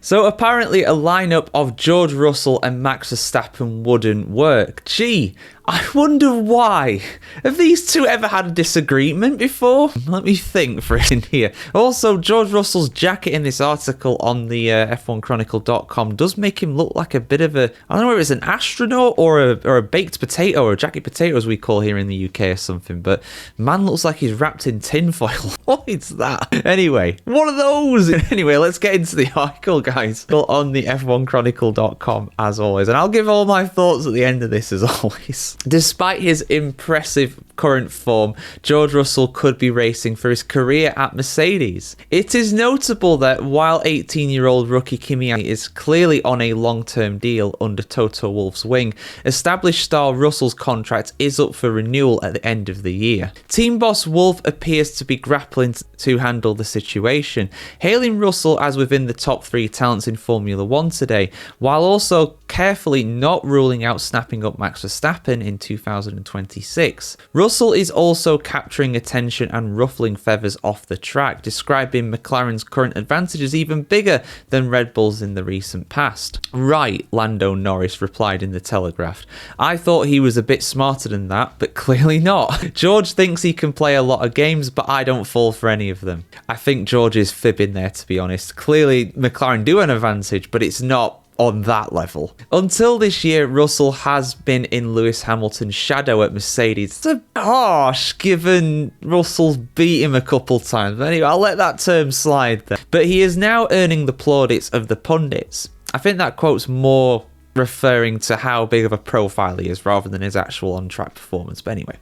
So apparently a lineup of George Russell and Max Verstappen wouldn't work. Gee, I wonder why. Have these two ever had a disagreement before? Let me think for it in here. Also, George Russell's jacket in this article on the F1Chronicle.com does make him look like a bit of a, I don't know whether it's an astronaut or a baked potato or a jacket potato as we call here in the UK or something, but man looks like he's wrapped in tinfoil. What is that? Anyway, one of those. Anyway, let's get into the article, guys. On the F1Chronicle.com as always, and I'll give all my thoughts at the end of this as always. Despite his impressive current form, George Russell could be racing for his career at Mercedes. It is notable that while 18-year-old rookie Kimi is clearly on a long-term deal under Toto Wolff's wing, established star Russell's contract is up for renewal at the end of the year. Team boss Wolff appears to be grappling to handle the situation, hailing Russell as within the top 3 talents in Formula 1 today, while also carefully not ruling out snapping up Max Verstappen in 2026. Russell is also capturing attention and ruffling feathers off the track, describing McLaren's current advantage as even bigger than Red Bull's in the recent past. Right, Lando Norris replied in the Telegraph. I thought he was a bit smarter than that, but clearly not. George thinks he can play a lot of games, but I don't fall for any of them. I think George is fibbing there, to be honest. Clearly, McLaren do an advantage, but it's not on that level. Until this year, Russell has been in Lewis Hamilton's shadow at Mercedes. It's a bit harsh, given Russell's beat him a couple times. But anyway, I'll let that term slide there. But he is now earning the plaudits of the pundits. I think that quote's more referring to how big of a profile he is rather than his actual on-track performance. But anyway,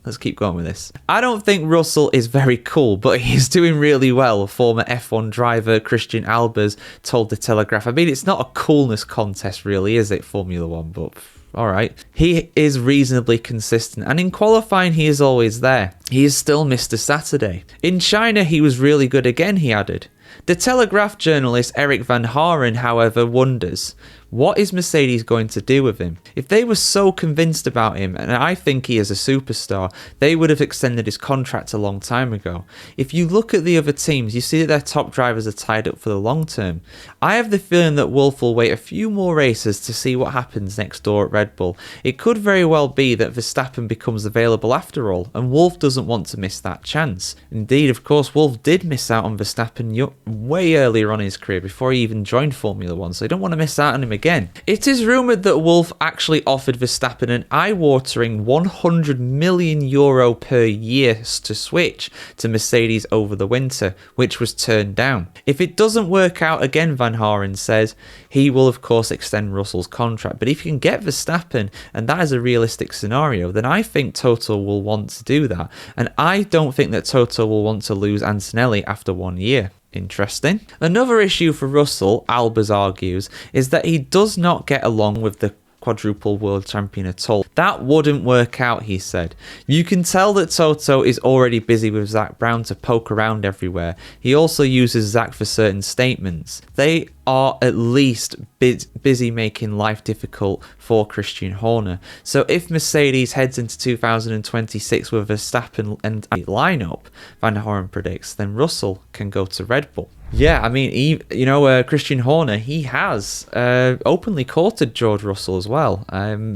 let's keep going with this. I don't think Russell is very cool, but he's doing really well, former F1 driver Christian Albers told the Telegraph. I mean, it's not a coolness contest really, is it, Formula 1, but alright. He is reasonably consistent, and in qualifying he is always there. He is still Mr. Saturday. In China he was really good again, he added. The Telegraph journalist Eric Van Haren, however, wonders, what is Mercedes going to do with him? If they were so convinced about him, and I think he is a superstar, they would have extended his contract a long time ago. If you look at the other teams, you see that their top drivers are tied up for the long term. I have the feeling that Wolff will wait a few more races to see what happens next door at Red Bull. It could very well be that Verstappen becomes available after all, and Wolff doesn't want to miss that chance. Indeed, of course, Wolff did miss out on Verstappen way earlier on in his career before he even joined Formula 1, so you don't want to miss out on him again. It is rumoured that Wolff actually offered Verstappen an eye-watering €100 million per year to switch to Mercedes over the winter, which was turned down. If it doesn't work out again, Van Haren says, he will of course extend Russell's contract, but if you can get Verstappen, and that is a realistic scenario, then I think Toto will want to do that, and I don't think that Toto will want to lose Antonelli after 1 year. Interesting. Another issue for Russell, Albers argues, is that he does not get along with the quadruple world champion at all. That wouldn't work out, he said. You can tell that Toto is already busy with Zak Brown to poke around everywhere. He also uses Zak for certain statements. They are at least busy making life difficult for Christian Horner. So if Mercedes heads into 2026 with Verstappen and a lineup, Van Horen predicts, then Russell can go to Red Bull. Yeah, I mean, Christian Horner, he has openly courted George Russell as well,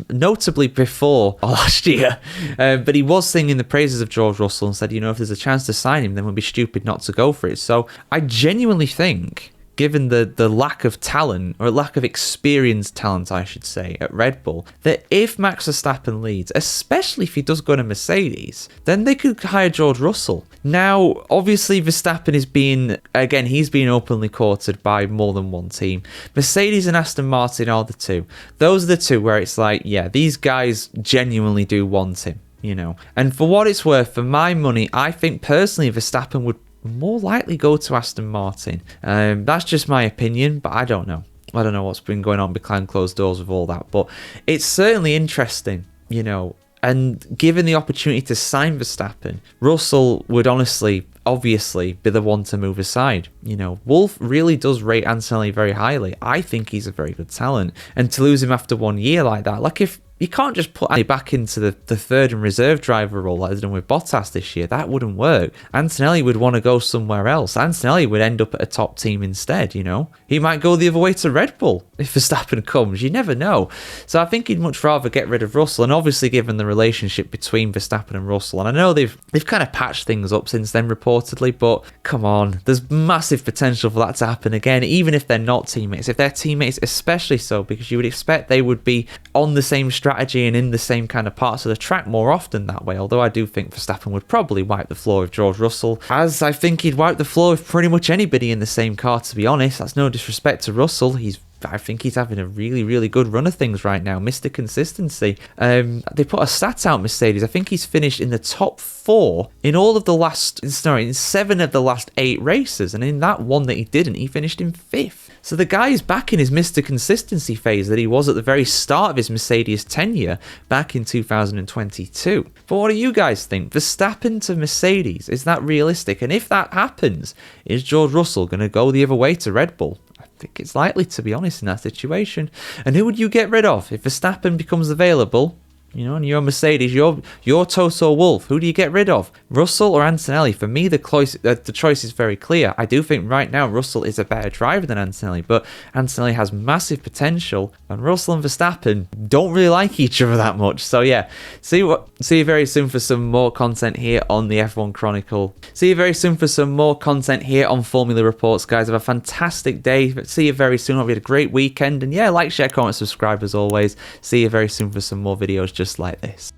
notably before last year. But he was singing the praises of George Russell and said, if there's a chance to sign him, then we'd be stupid not to go for it. So I genuinely think, given the lack of talent, or lack of experienced talent, I should say, at Red Bull, that if Max Verstappen leads, especially if he does go to Mercedes, then they could hire George Russell. Now, obviously, Verstappen is he's being openly courted by more than one team. Mercedes and Aston Martin are the two. Those are the two where it's like, yeah, these guys genuinely do want him, And for what it's worth, for my money, I think personally Verstappen would more likely go to Aston Martin. That's just my opinion, but I don't know. I don't know what's been going on behind closed doors with all that, but it's certainly interesting, and given the opportunity to sign Verstappen, Russell would obviously be the one to move aside. Wolff really does rate Antonelli very highly. I think he's a very good talent, and to lose him after 1 year like that, like if you can't just put Antonelli back into the third and reserve driver role like they've done with Bottas this year. That wouldn't work. Antonelli would want to go somewhere else. Antonelli would end up at a top team instead, you know. He might go the other way to Red Bull if Verstappen comes. You never know. So I think he'd much rather get rid of Russell, and obviously given the relationship between Verstappen and Russell, and I know they've kind of patched things up since then reportedly, but come on, there's massive potential for that to happen again, even if they're not teammates. If they're teammates, especially so, because you would expect they would be on the same strategy and in the same kind of parts of the track more often that way, although I do think Verstappen would probably wipe the floor with George Russell, as I think he'd wipe the floor with pretty much anybody in the same car, to be honest. That's no disrespect to Russell. I think he's having a really, really good run of things right now. Mr. Consistency. They put a stat out, Mercedes. I think he's finished in the top 4 in in 7 of the last 8 races. And in that one that he didn't, he finished in 5th. So the guy is back in his Mr. Consistency phase that he was at the very start of his Mercedes tenure back in 2022. But what do you guys think? Verstappen to Mercedes, is that realistic? And if that happens, is George Russell going to go the other way to Red Bull? I think it's likely, to be honest, in that situation. And who would you get rid of if Verstappen becomes available? You know, and you're Mercedes, you're Toto Wolff. Who do you get rid of? Russell or Antonelli? For me, the choice is very clear. I do think right now Russell is a better driver than Antonelli, but Antonelli has massive potential, and Russell and Verstappen don't really like each other that much. So yeah, see you very soon for some more content here on the F1 Chronicle. See you very soon for some more content here on Formula Reports, guys. Have a fantastic day. See you very soon. Hope you had a great weekend, and yeah, like, share, comment, subscribe as always. See you very soon for some more videos just like this.